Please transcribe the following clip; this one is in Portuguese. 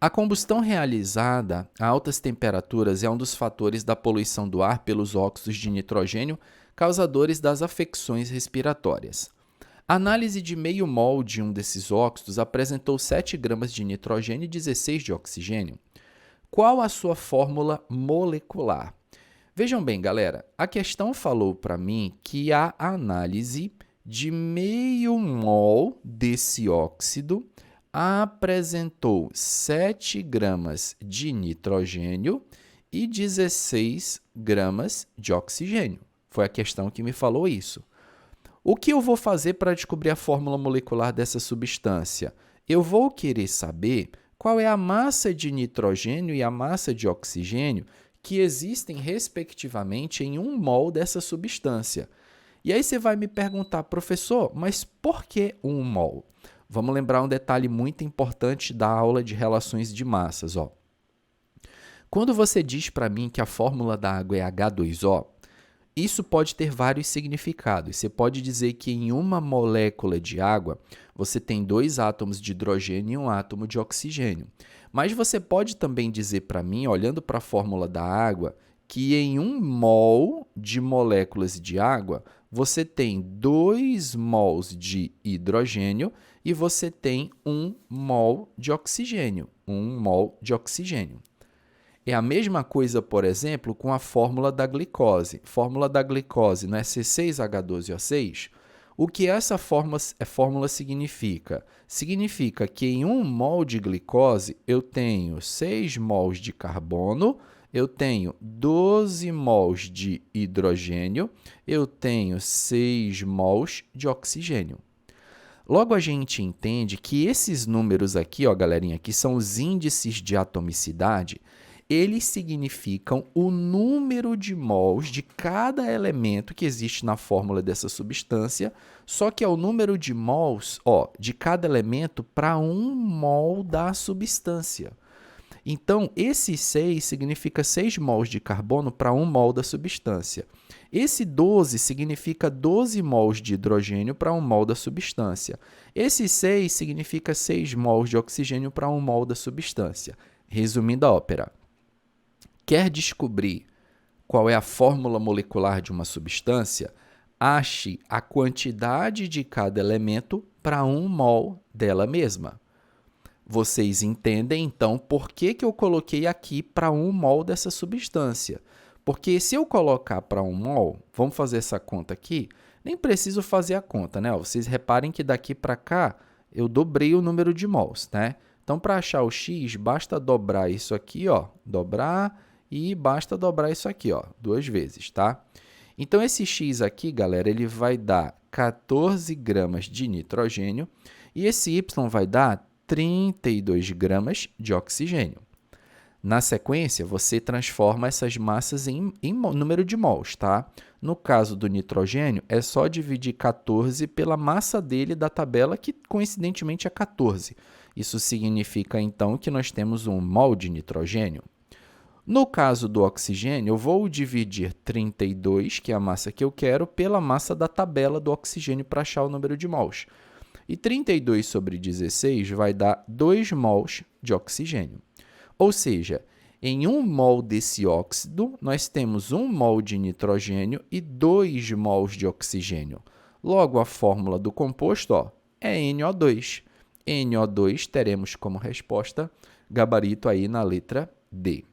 A combustão realizada a altas temperaturas é um dos fatores da poluição do ar pelos óxidos de nitrogênio causadores das afecções respiratórias. A análise de meio mol de um desses óxidos apresentou 7 gramas de nitrogênio e 16 de oxigênio. Qual a sua fórmula molecular? Vejam bem, galera, a questão falou para mim que a análise de meio mol desse óxido apresentou 7 gramas de nitrogênio e 16 gramas de oxigênio. Foi a questão que me falou isso. O que eu vou fazer para descobrir a fórmula molecular dessa substância? Eu vou querer saber qual é a massa de nitrogênio e a massa de oxigênio que existem, respectivamente, em 1 mol dessa substância. E aí você vai me perguntar, professor, mas por que 1 mol? Vamos lembrar um detalhe muito importante da aula de relações de massas. Quando você diz para mim que a fórmula da água é H2O, isso pode ter vários significados. Você pode dizer que em uma molécula de água, você tem 2 átomos de hidrogênio e 1 átomo de oxigênio. Mas você pode também dizer para mim, olhando para a fórmula da água, que em 1 mol de moléculas de água, você tem 2 mols de hidrogênio e você tem 1 mol de oxigênio. 1 mol de oxigênio. É a mesma coisa, por exemplo, com a fórmula da glicose. Fórmula da glicose não é C6H12O6? O que essa fórmula significa? Significa que em 1 mol de glicose eu tenho 6 mols de carbono, eu tenho 12 mols de hidrogênio, eu tenho 6 mols de oxigênio. Logo, a gente entende que esses números aqui, galerinha, que são os índices de atomicidade, eles significam o número de mols de cada elemento que existe na fórmula dessa substância, só que é o número de mols de cada elemento para 1 mol da substância. Então, esse 6 significa 6 mols de carbono para 1 mol da substância. Esse 12 significa 12 mols de hidrogênio para 1 mol da substância. Esse 6 significa 6 mols de oxigênio para 1 mol da substância. Resumindo a ópera. Quer descobrir qual é a fórmula molecular de uma substância? Ache a quantidade de cada elemento para 1 mol dela mesma. Vocês entendem, então, por que eu coloquei aqui para 1 mol dessa substância? Porque se eu colocar para 1 mol, vamos fazer essa conta aqui, nem preciso fazer a conta, né? Vocês reparem que daqui para cá eu dobrei o número de mols, né? Então, para achar o x, basta dobrar isso aqui, dobrar e basta dobrar isso aqui, 2 vezes, tá? Então, esse x aqui, galera, ele vai dar 14 gramas de nitrogênio e esse y vai dar 32 gramas de oxigênio. Na sequência, você transforma essas massas em número de mols, tá? No caso do nitrogênio, é só dividir 14 pela massa dele da tabela, que coincidentemente é 14. Isso significa, então, que nós temos 1 mol de nitrogênio. No caso do oxigênio, eu vou dividir 32, que é a massa que eu quero, pela massa da tabela do oxigênio para achar o número de mols. E 32 sobre 16 vai dar 2 mols de oxigênio. Ou seja, em 1 mol desse óxido, nós temos 1 mol de nitrogênio e 2 mols de oxigênio. Logo, a fórmula do composto é NO2. NO2 teremos como resposta gabarito aí na letra D.